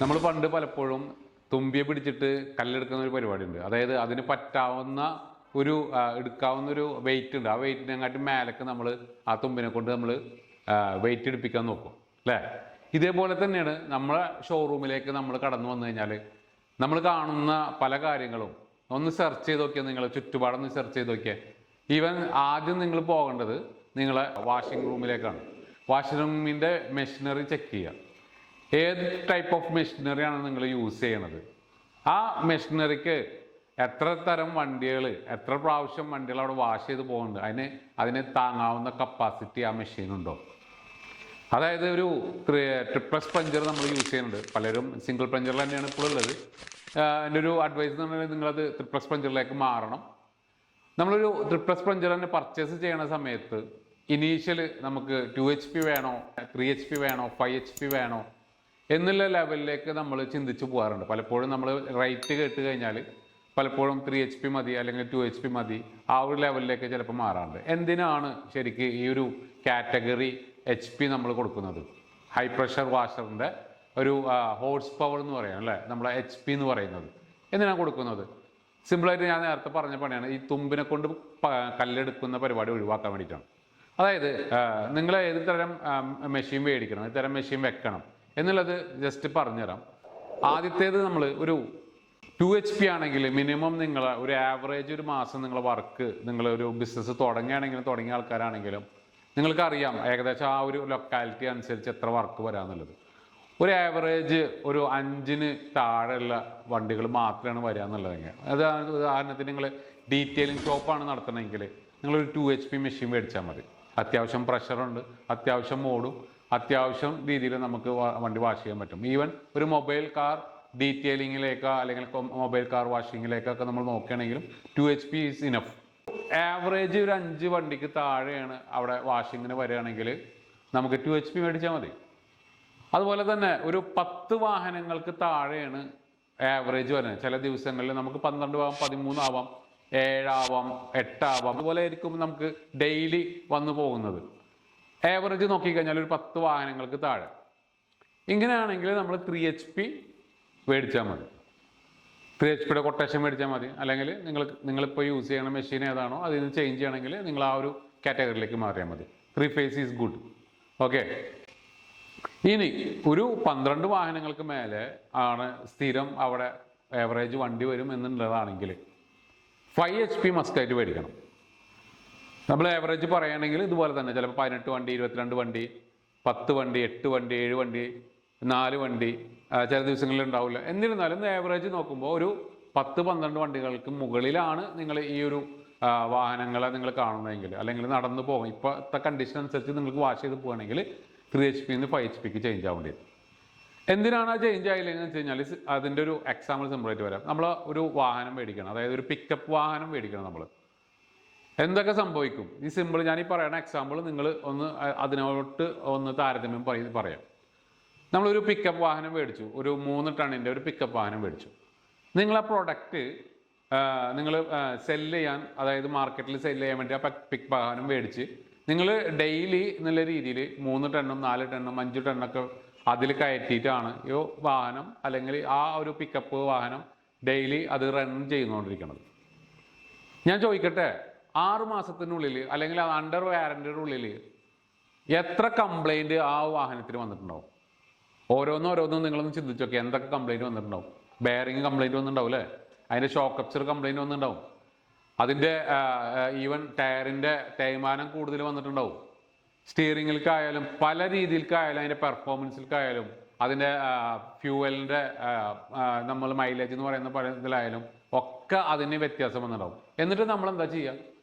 നമ്മൾ പണ്ട് പലപ്പോഴും തുമ്പിയെ പിടിച്ചിട്ട് കല്ലെടുക്കുന്ന ഒരു പരിപാടിയുണ്ട്. അതായത് അതിന് പറ്റാവുന്ന ഒരു എടുക്കാവുന്ന ഒരു വെയിറ്റ് ഉണ്ട്. ആ വെയിറ്റിനെങ്ങാട്ടി മേലേക്ക് നമ്മൾ ആ തുമ്പിനെ കൊണ്ട് നമ്മൾ വെയിറ്റ് എടുപ്പിക്കാൻ നോക്കും അല്ലേ? ഇതേപോലെ തന്നെയാണ് നമ്മളെ ഷോറൂമിലേക്ക് നമ്മൾ കടന്നു വന്നു കഴിഞ്ഞാൽ നമ്മൾ കാണുന്ന പല കാര്യങ്ങളും ഒന്ന് സെർച്ച് ചെയ്ത് നോക്കിയാൽ, നിങ്ങൾ ചുറ്റുപാടൊന്ന് സെർച്ച് ചെയ്ത് നോക്കിയാൽ, ഈവൻ ആദ്യം നിങ്ങൾ പോകേണ്ടത് നിങ്ങളെ വാഷിംഗ് റൂമിലേക്കാണ്. വാഷിംഗ് റൂമിൻ്റെ മെഷീനറി ചെക്ക് ചെയ്യുക. ഏത് ടൈപ്പ് ഓഫ് മെഷീനറിയാണ് നിങ്ങൾ യൂസ് ചെയ്യണത്, ആ മെഷീനറിക്ക് എത്ര തരം വണ്ടികൾ, എത്ര പ്രാവശ്യം വണ്ടികൾ അവിടെ വാഷ് ചെയ്ത് പോകുന്നുണ്ട്, അതിന് താങ്ങാവുന്ന കപ്പാസിറ്റി ആ മെഷീനുണ്ടോ? അതായത് ഒരു ട്രിപ്ലസ് പഞ്ചർ നമ്മൾ യൂസ് ചെയ്യുന്നുണ്ട്. പലരും സിംഗിൾ പഞ്ചറിൽ തന്നെയാണ് ഇപ്പോൾ ഉള്ളത്. എൻ്റെ ഒരു അഡ്വൈസ് എന്ന് പറഞ്ഞാൽ നിങ്ങളത് ട്രിപ്ലസ് പഞ്ചറിലേക്ക് മാറണം. നമ്മളൊരു ട്രിപ്ലസ് പഞ്ചർ തന്നെ പർച്ചേസ് ചെയ്യണ സമയത്ത് ഇനീഷ്യൽ നമുക്ക് 2 HP വേണോ, 3 HP വേണോ, 5 HP വേണോ എന്നുള്ള ലെവലിലേക്ക് നമ്മൾ ചിന്തിച്ച് പോകാറുണ്ട്. പലപ്പോഴും നമ്മൾ റേറ്റ് കേട്ട് കഴിഞ്ഞാൽ പലപ്പോഴും 3 HP മതി അല്ലെങ്കിൽ 2 HP മതി, ആ ഒരു ലെവലിലേക്ക് ചിലപ്പോൾ മാറാറുണ്ട്. എന്തിനാണ് ശരിക്ക് ഈ ഒരു കാറ്റഗറി HP നമ്മൾ കൊടുക്കുന്നത്? ഹൈ പ്രഷർ വാഷറിൻ്റെ ഒരു ഹോഴ്സ് പവർ എന്ന് പറയാം അല്ലേ, നമ്മളെ HP എന്ന് പറയുന്നത് എന്തിനാണ് കൊടുക്കുന്നത്? സിമ്പിളായിട്ട് ഞാൻ നേരത്തെ പറഞ്ഞ പണിയാണ്, ഈ തുമ്പിനെ കൊണ്ട് കല്ലെടുക്കുന്ന പരിപാടി ഒഴിവാക്കാൻ വേണ്ടിയിട്ടാണ്. അതായത് നിങ്ങൾ ഏത് തരം മെഷീൻ മേടിക്കണം, ഏത് തരം മെഷീൻ വെക്കണം എന്നുള്ളത് ജസ്റ്റ് പറഞ്ഞുതരാം. ആദ്യത്തേത്, നമ്മൾ ഒരു 2 HP ആണെങ്കിൽ മിനിമം നിങ്ങൾ ഒരു ആവറേജ് ഒരു മാസം നിങ്ങൾ വർക്ക്, നിങ്ങളൊരു ബിസിനസ് തുടങ്ങിയ ആൾക്കാരാണെങ്കിലും നിങ്ങൾക്കറിയാം ഏകദേശം ആ ഒരു ലൊക്കാലിറ്റി അനുസരിച്ച് എത്ര വർക്ക് വരാമെന്നുള്ളത്. ഒരു ആവറേജ് ഒരു 5-ന് താഴെയുള്ള വണ്ടികൾ മാത്രമാണ് വരിക എന്നുള്ളത്. അത് ഉദാഹരണത്തിന് നിങ്ങൾ ഡീറ്റെയിലിംഗ് ഷോപ്പാണ് നടത്തണമെങ്കിൽ നിങ്ങളൊരു 2 HP മെഷീൻ മേടിച്ചാൽ മതി. അത്യാവശ്യം പ്രഷറുണ്ട്, അത്യാവശ്യം മോഡും, അത്യാവശ്യം രീതിയിൽ നമുക്ക് വണ്ടി വാഷ് ചെയ്യാൻ പറ്റും. ഈവൻ ഒരു മൊബൈൽ കാർ ഡീറ്റെയിലിങ്ങിലേക്കോ അല്ലെങ്കിൽ മൊബൈൽ കാർ വാഷിങ്ങിലേക്കൊക്കെ നമ്മൾ നോക്കുകയാണെങ്കിലും 2 HP ഈസ് ഇനഫ്. ആവറേജ് ഒരു 5 വണ്ടിക്ക് താഴെയാണ് അവിടെ വാഷിങ്ങിന് വരികയാണെങ്കിൽ നമുക്ക് 2 HP മേടിച്ചാൽ മതി. അതുപോലെ തന്നെ ഒരു 10 വാഹനങ്ങൾക്ക് താഴെയാണ് ആവറേജ് വരുന്നത്. ചില ദിവസങ്ങളിൽ നമുക്ക് 12 ആവാം, 13 ആവാം, 7 ആവാം, 8 ആവാം. അതുപോലെ ആയിരിക്കും നമുക്ക് ഡെയിലി വന്നു പോകുന്നത്. ആവറേജ് നോക്കിക്കഴിഞ്ഞാൽ ഒരു 10 വാഹനങ്ങൾക്ക് താഴെ. ഇങ്ങനെയാണെങ്കിൽ നമ്മൾ 3 HP മേടിച്ചാൽ മതി. 3 HP കൊട്ടേഷൻ മേടിച്ചാൽ മതി. അല്ലെങ്കിൽ നിങ്ങളിപ്പോൾ യൂസ് ചെയ്യുന്ന മെഷീൻ ഏതാണോ അതിന് ചേഞ്ച് ചെയ്യണമെങ്കിൽ നിങ്ങൾ ആ ഒരു കാറ്റഗറിയിലേക്ക് മാറിയാൽ മതി. 3 phase ഈസ് ഗുഡ്. ഓക്കെ. ഇനി ഒരു 12 വാഹനങ്ങൾക്ക് മേലെ ആണ് സ്ഥിരം അവിടെ ആവറേജ് വണ്ടി വരും എന്നുള്ളതാണെങ്കിൽ 5 HP മസ്റ്റായിട്ട് മേടിക്കണം. നമ്മൾ ആവറേജ് പറയുകയാണെങ്കിൽ ഇതുപോലെ തന്നെ ചിലപ്പോൾ 18 വണ്ടി, 22 വണ്ടി, 10 വണ്ടി, 8 വണ്ടി, 7 വണ്ടി, 4 വണ്ടി ചില ദിവസങ്ങളിൽ ഉണ്ടാവില്ല. എന്നിരുന്നാലും ആവറേജ് നോക്കുമ്പോൾ ഒരു 10-12 വണ്ടികൾക്ക് മുകളിലാണ് നിങ്ങൾ ഈ ഒരു വാഹനങ്ങളെ നിങ്ങൾ കാണുന്നതെങ്കിൽ, അല്ലെങ്കിൽ നടന്നു പോകും, ഇപ്പോഴത്തെ കണ്ടീഷൻ അനുസരിച്ച് നിങ്ങൾക്ക് വാഷ് ചെയ്ത് പോകുകയാണെങ്കിൽ 3 HP നിന്ന് 5 HPക്ക് ചേഞ്ച് ആവേണ്ടി വരും. എന്തിനാണ് ആ ചേഞ്ച് ആയില്ലെന്ന് വെച്ച് കഴിഞ്ഞാൽ അതിൻ്റെ ഒരു എക്സാമ്പിൾ സിമ്പിളായിട്ട് വരാം. നമ്മൾ ഒരു വാഹനം മേടിക്കണം, അതായത് ഒരു പിക്കപ്പ് വാഹനം മേടിക്കണം. നമ്മൾ എന്തൊക്കെ സംഭവിക്കും? ഈ സിമ്പിൾ ഞാൻ ഈ പറയുന്ന എക്സാമ്പിൾ നിങ്ങൾ ഒന്ന് അതിനോട്ട് ഒന്ന് താരതമ്യം പറയാം. നമ്മളൊരു പിക്കപ്പ് വാഹനം മേടിച്ചു, ഒരു 3 ടണ്ണിൻ്റെ ഒരു പിക്കപ്പ് വാഹനം മേടിച്ചു. നിങ്ങൾ ആ പ്രൊഡക്റ്റ് നിങ്ങൾ സെല്ല് ചെയ്യാൻ, അതായത് മാർക്കറ്റിൽ സെല്ല് ചെയ്യാൻ വേണ്ടി ആ പിക്ക് വാഹനം മേടിച്ച് നിങ്ങൾ ഡെയിലി എന്നുള്ള രീതിയിൽ 3 ടണ്ണും 4 ടണ്ണും 5 ടണ്ണൊക്കെ അതിൽ കയറ്റിയിട്ടാണ് ഈ വാഹനം, അല്ലെങ്കിൽ ആ ഒരു പിക്കപ്പ് വാഹനം ഡെയിലി അത് റൺ ചെയ്തുകൊണ്ടിരിക്കുന്നത്. ഞാൻ ചോദിക്കട്ടെ, 6 മാസത്തിനുള്ളിൽ അല്ലെങ്കിൽ അണ്ടർ വാറന്റിയുടെ ഉള്ളിൽ എത്ര കംപ്ലൈൻറ്റ് ആ വാഹനത്തിന് വന്നിട്ടുണ്ടാവും? ഓരോന്നും നിങ്ങളൊന്ന് ചിന്തിച്ചു നോക്കി, എന്തൊക്കെ കംപ്ലൈൻറ്റ് വന്നിട്ടുണ്ടാവും? ബെയറിങ് കംപ്ലൈൻറ്റ് വന്നിട്ടുണ്ടാവും അല്ലേ? അതിൻ്റെ ഷോക്ക് അപ്ചർ കംപ്ലൈൻറ്റ് വന്നിട്ടുണ്ടാവും. അതിൻ്റെ ഈവൻ ടയറിൻ്റെ തേയ്മാനം കൂടുതൽ വന്നിട്ടുണ്ടാവും. സ്റ്റിയറിങ്ങിൽക്കായാലും പല രീതിയിൽക്കായാലും അതിൻ്റെ പെർഫോമൻസിൽക്കായാലും അതിൻ്റെ ഫ്യൂവലിൻ്റെ നമ്മൾ മൈലേജ് എന്ന് പറയുന്ന ഇതിലായാലും ഒക്കെ അതിന് വ്യത്യാസം വന്നിട്ടുണ്ടാവും. എന്നിട്ട് നമ്മൾ എന്താ ചെയ്യുക?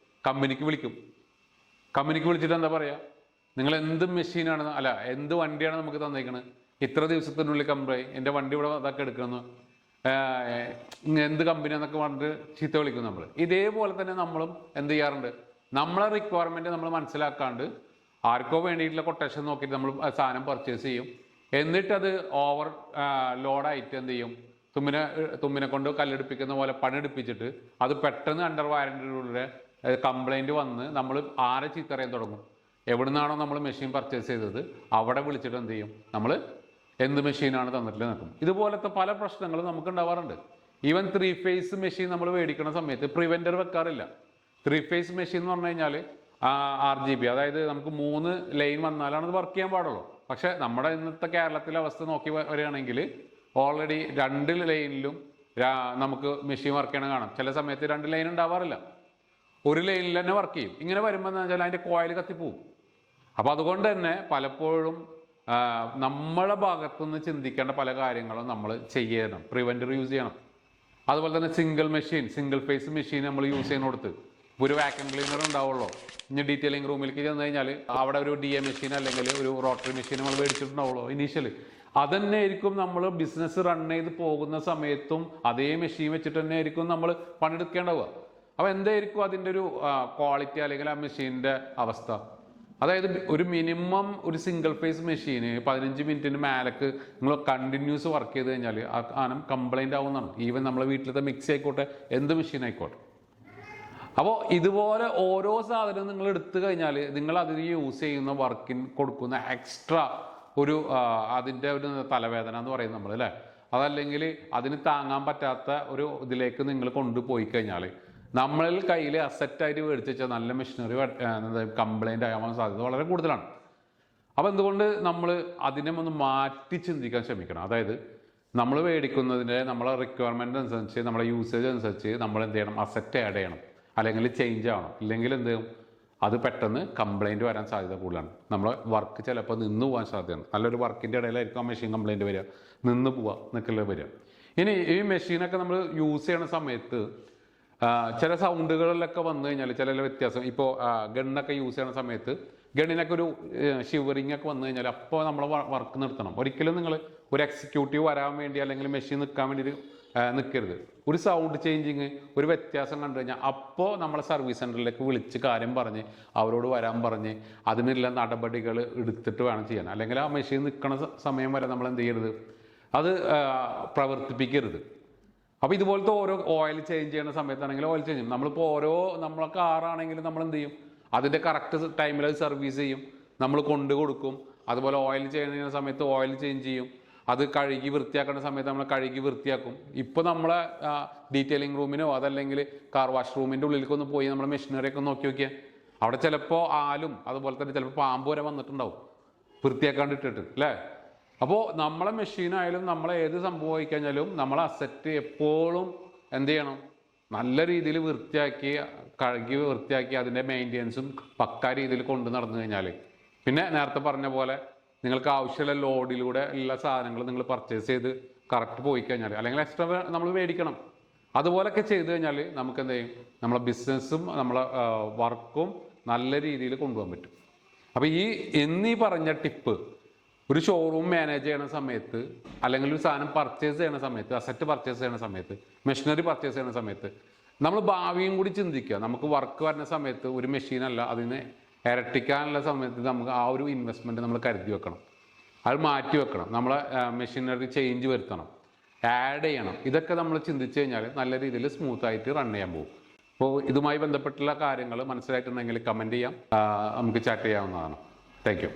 കമ്പനിക്ക് വിളിക്കും. കമ്പനിക്ക് വിളിച്ചിട്ട് എന്താ പറയുക? നിങ്ങൾ എന്ത് മെഷീനാണ്, അല്ല എന്ത് വണ്ടിയാണ് നമുക്ക് തന്നേക്കുന്നത്, ഇത്ര ദിവസത്തിനുള്ളിൽ കംപ്ലൈൻറ്റ്, എൻ്റെ വണ്ടി ഇവിടെ അതൊക്കെ എടുക്കുന്നു, എന്ത് കമ്പനി എന്നൊക്കെ പറഞ്ഞിട്ട് ചീത്ത വിളിക്കും നമ്മൾ. ഇതേപോലെ തന്നെ നമ്മളും എന്ത് ചെയ്യാറുണ്ട്? നമ്മളെ റിക്വയർമെൻറ്റ് നമ്മൾ മനസ്സിലാക്കാണ്ട് ആർക്കോ വേണ്ടിയിട്ടുള്ള കൊട്ടേഷൻ നോക്കിയിട്ട് നമ്മൾ സാധനം പർച്ചേസ് ചെയ്യും. എന്നിട്ടത് ഓവർ ലോഡായിട്ട് എന്ത് ചെയ്യും? തുമ്പിനെ കൊണ്ട് കല്ലെടുപ്പിക്കുന്ന പോലെ പണിയെടുപ്പിച്ചിട്ട് അത് പെട്ടെന്ന് അണ്ടർ വാറന്റിയുടെ കംപ്ലൈൻറ്റ് വന്ന് നമ്മൾ ആരെ ചീത്ത അറിയാൻ തുടങ്ങും. എവിടെ നിന്നാണോ നമ്മൾ മെഷീൻ പർച്ചേസ് ചെയ്തത് അവിടെ വിളിച്ചിട്ട് എന്ത് ചെയ്യും? നമ്മൾ എന്ത് മെഷീനാണ് തന്നിട്ടില്ല നിൽക്കും. ഇതുപോലത്തെ പല പ്രശ്നങ്ങളും നമുക്ക് ഉണ്ടാവാറുണ്ട്. ഈവൻ 3 ഫേസ് മെഷീൻ നമ്മൾ മേടിക്കുന്ന സമയത്ത് പ്രിവെൻറ്റർ വെക്കാറില്ല. 3 ഫേസ് മെഷീൻ എന്ന് പറഞ്ഞു കഴിഞ്ഞാൽ RGB, അതായത് നമുക്ക് 3 ലൈൻ വന്നാലാണ് അത് വർക്ക് ചെയ്യാൻ പാടുള്ളൂ. പക്ഷെ നമ്മുടെ ഇന്നത്തെ കേരളത്തിലെ അവസ്ഥ നോക്കി വരികയാണെങ്കിൽ ഓൾറെഡി 2 ലൈനിലും നമുക്ക് മെഷീൻ വർക്ക് ചെയ്യണം കാണാം. ചില സമയത്ത് 2 ലൈൻ ഉണ്ടാവാറില്ല, 1 ലൈനിൽ തന്നെ വർക്ക് ചെയ്യും. ഇങ്ങനെ വരുമ്പോൾ എന്താ വെച്ചാൽ അതിൻ്റെ കോയിൽ കത്തിപ്പോവും. അപ്പോൾ അതുകൊണ്ട് തന്നെ പലപ്പോഴും നമ്മളെ ഭാഗത്തുനിന്ന് ചിന്തിക്കേണ്ട പല കാര്യങ്ങളും നമ്മൾ ചെയ്യണം, പ്രിവെൻറ്റർ യൂസ് ചെയ്യണം. അതുപോലെ തന്നെ സിംഗിൾ ഫേസ് മെഷീൻ നമ്മൾ യൂസ് ചെയ്യുന്നിടത്ത് ഒരു വാക്യൂം ക്ലീനർ ഉണ്ടാവുള്ളൂ. ഇനി ഡീറ്റെയിലിംഗ് റൂമിലേക്ക് ചെന്ന് കഴിഞ്ഞാൽ അവിടെ ഒരു DA മെഷീൻ അല്ലെങ്കിൽ ഒരു റോട്ടറി മെഷീൻ നമ്മൾ മേടിച്ചിട്ടുണ്ടാവുള്ളൂ ഇനീഷ്യലി. അതന്നെ ആയിരിക്കും നമ്മൾ ബിസിനസ് റൺ ചെയ്ത് പോകുന്ന സമയത്തും അതേ മെഷീൻ വെച്ചിട്ട് തന്നെ ആയിരിക്കും നമ്മൾ പണിയെടുക്കേണ്ടാവുക. അപ്പോൾ എന്തായിരിക്കും അതിൻ്റെ ഒരു ക്വാളിറ്റി അല്ലെങ്കിൽ ആ മെഷീൻ്റെ അവസ്ഥ? അതായത് ഒരു മിനിമം ഒരു സിംഗിൾ ഫേസ് മെഷീന് 15 മിനിറ്റിന് മേലേക്ക് നിങ്ങൾ കണ്ടിന്യൂസ് വർക്ക് ചെയ്ത് കഴിഞ്ഞാൽ ആ സാധനം കംപ്ലൈൻ്റ് ആവുന്നതാണ്. ഈവൻ നമ്മളെ വീട്ടിലത്തെ മിക്സി ആയിക്കോട്ടെ, എന്ത് മെഷീൻ ആയിക്കോട്ടെ. അപ്പോൾ ഇതുപോലെ ഓരോ സാധനവും നിങ്ങൾ എടുത്തു കഴിഞ്ഞാൽ നിങ്ങൾ അതിന് യൂസ് ചെയ്യുന്ന വർക്കിന് കൊടുക്കുന്ന എക്സ്ട്രാ ഒരു അതിൻ്റെ ഒരു തലവേദന എന്ന് പറയും നമ്മൾ, അല്ലേ? അതല്ലെങ്കിൽ അതിന് താങ്ങാൻ പറ്റാത്ത ഒരു ഇതിലേക്ക് നിങ്ങൾ കൊണ്ടുപോയി കഴിഞ്ഞാൽ നമ്മളിൽ കയ്യിൽ അസറ്റായിട്ട് മേടിച്ച് വെച്ചാൽ നല്ല മെഷീനറി കംപ്ലൈൻ്റ് ആകാൻ സാധ്യത വളരെ കൂടുതലാണ്. അപ്പോൾ എന്തുകൊണ്ട് നമ്മൾ അതിനെ ഒന്ന് മാറ്റി ചിന്തിക്കാൻ ശ്രമിക്കണം. അതായത് നമ്മൾ മേടിക്കുന്നതിൻ്റെ നമ്മളെ റിക്വയർമെൻ്റ് അനുസരിച്ച്, നമ്മളെ യൂസേജ് അനുസരിച്ച് നമ്മൾ എന്ത് ചെയ്യണം, അസറ്റ് ആഡ് ചെയ്യണം, അല്ലെങ്കിൽ ചേഞ്ച് ആവണം. ഇല്ലെങ്കിൽ എന്ത് ചെയ്യും, അത് പെട്ടെന്ന് കംപ്ലൈൻറ്റ് വരാൻ സാധ്യത കൂടുതലാണ്. നമ്മളെ വർക്ക് ചിലപ്പോൾ നിന്ന് പോകാൻ സാധ്യതയാണ്. നല്ലൊരു വർക്കിൻ്റെ ഇടയിലായിരിക്കും ആ മെഷീൻ കംപ്ലൈൻറ്റ് വരിക, നിന്ന് പോവുക നിൽക്കൽ വരിക. ഇനി ഈ മെഷീനൊക്കെ നമ്മൾ യൂസ് ചെയ്യണ സമയത്ത് ചില സൗണ്ടുകളിലൊക്കെ വന്നു കഴിഞ്ഞാൽ ചില വ്യത്യാസം, ഇപ്പോൾ ഗണ്ണൊക്കെ യൂസ് ചെയ്യണ സമയത്ത് ഗണ്ണിനൊക്കെ ഒരു ഷിവറിങ് ഒക്കെ വന്നു കഴിഞ്ഞാൽ അപ്പോൾ നമ്മൾ വർക്ക് നിർത്തണം. ഒരിക്കലും നിങ്ങൾ ഒരു എക്സിക്യൂട്ടീവ് വരാൻ വേണ്ടി അല്ലെങ്കിൽ മെഷീൻ നിൽക്കാൻ വേണ്ടി നിൽക്കരുത്. ഒരു സൗണ്ട് ചേഞ്ചിങ്, ഒരു വ്യത്യാസം കണ്ടു കഴിഞ്ഞാൽ അപ്പോൾ നമ്മളെ സർവീസ് സെൻറ്ററിലേക്ക് വിളിച്ച് കാര്യം പറഞ്ഞ് അവരോട് വരാൻ പറഞ്ഞ് അതിനുള്ള നടപടികൾ എടുത്തിട്ട് വേണം ചെയ്യാൻ. അല്ലെങ്കിൽ ആ മെഷീൻ നിൽക്കുന്ന സമയം വരെ നമ്മൾ എന്ത് ചെയ്യരുത്, അത് പ്രവർത്തിപ്പിക്കരുത്. അപ്പോൾ ഇതുപോലത്തെ ഓരോ ഓയിൽ ചേഞ്ച് ചെയ്യുന്ന സമയത്താണെങ്കിൽ ഓയിൽ ചേഞ്ച് ചെയ്യും. നമ്മളിപ്പോൾ നമ്മളെ കാറാണെങ്കിലും നമ്മൾ എന്ത് ചെയ്യും, അതിൻ്റെ കറക്റ്റ് ടൈമിൽ അത് സർവീസ് ചെയ്യും, നമ്മൾ കൊണ്ടു കൊടുക്കും. അതുപോലെ ഓയിൽ ചെയ്യുന്ന സമയത്ത് ഓയിൽ ചേഞ്ച് ചെയ്യും. അത് കഴുകി വൃത്തിയാക്കേണ്ട സമയത്ത് നമ്മൾ കഴുകി വൃത്തിയാക്കും. ഇപ്പോൾ നമ്മളെ ഡീറ്റെയിലിംഗ് റൂമിനോ അതല്ലെങ്കിൽ കാർ വാഷ് റൂമിൻ്റെ ഉള്ളിലേക്കൊന്ന് പോയി നമ്മുടെ മെഷീനറിയൊക്കെ നോക്കി നോക്കിയാൽ അവിടെ ചിലപ്പോൾ ആലും അതുപോലെ തന്നെ ചിലപ്പോൾ പാമ്പ് വരെ വന്നിട്ടുണ്ടാവും വൃത്തിയാക്കാണ്ട് ഇട്ടിട്ട്, അല്ലേ? അപ്പോൾ നമ്മളെ മെഷീനായാലും നമ്മളെ ഏത് സംഭവമായി കഴിഞ്ഞാലും നമ്മളെ അസറ്റ് എപ്പോഴും എന്ത് ചെയ്യണം, നല്ല രീതിയിൽ വൃത്തിയാക്കി കഴുകി വൃത്തിയാക്കി അതിൻ്റെ മെയിൻ്റെനൻസും പക്കാ രീതിയിൽ കൊണ്ടു നടന്നു കഴിഞ്ഞാൽ പിന്നെ നേരത്തെ പറഞ്ഞ പോലെ നിങ്ങൾക്ക് ആവശ്യമുള്ള ലോഡിലൂടെ ഉള്ള സാധനങ്ങൾ നിങ്ങൾ പർച്ചേസ് ചെയ്ത് കറക്റ്റ് പോയി കഴിഞ്ഞാൽ അല്ലെങ്കിൽ എക്സ്ട്രാ നമ്മൾ മേടിക്കണം. അതുപോലൊക്കെ ചെയ്ത് കഴിഞ്ഞാൽ നമുക്ക് എന്ത് ചെയ്യും, നമ്മളെ ബിസിനസ്സും നമ്മളെ വർക്കും നല്ല രീതിയിൽ കൊണ്ടുപോകാൻ പറ്റും. അപ്പോൾ എന്നീ പറഞ്ഞ ടിപ്പ് ഒരു ഷോറൂം മാനേജ് ചെയ്യണ സമയത്ത് അല്ലെങ്കിൽ ഒരു സാധനം പർച്ചേസ് ചെയ്യണ സമയത്ത്, അസറ്റ് പർച്ചേസ് ചെയ്യണ സമയത്ത്, മെഷീനറി പർച്ചേസ് ചെയ്യണ സമയത്ത് നമ്മൾ ഭാവിയും കൂടി ചിന്തിക്കുക. നമുക്ക് വർക്ക് വരുന്ന സമയത്ത് ഒരു മെഷീനല്ല, അതിനെ ഇരട്ടിക്കാനുള്ള സമയത്ത് നമുക്ക് ആ ഒരു ഇൻവെസ്റ്റ്മെൻറ്റ് നമ്മൾ കരുതി വെക്കണം, അത് മാറ്റി വെക്കണം, നമ്മളെ മെഷീനറി ചേഞ്ച് വരുത്തണം, ആഡ് ചെയ്യണം. ഇതൊക്കെ നമ്മൾ ചിന്തിച്ച് കഴിഞ്ഞാൽ നല്ല രീതിയിൽ സ്മൂത്തായിട്ട് റൺ ചെയ്യാൻ പോകും. അപ്പോൾ ഇതുമായി ബന്ധപ്പെട്ടുള്ള കാര്യങ്ങൾ മനസ്സിലായിട്ടുണ്ടെങ്കിൽ കമൻറ്റ് ചെയ്യാം, നമുക്ക് ചാറ്റ് ചെയ്യാവുന്നതാണ്. Thank you.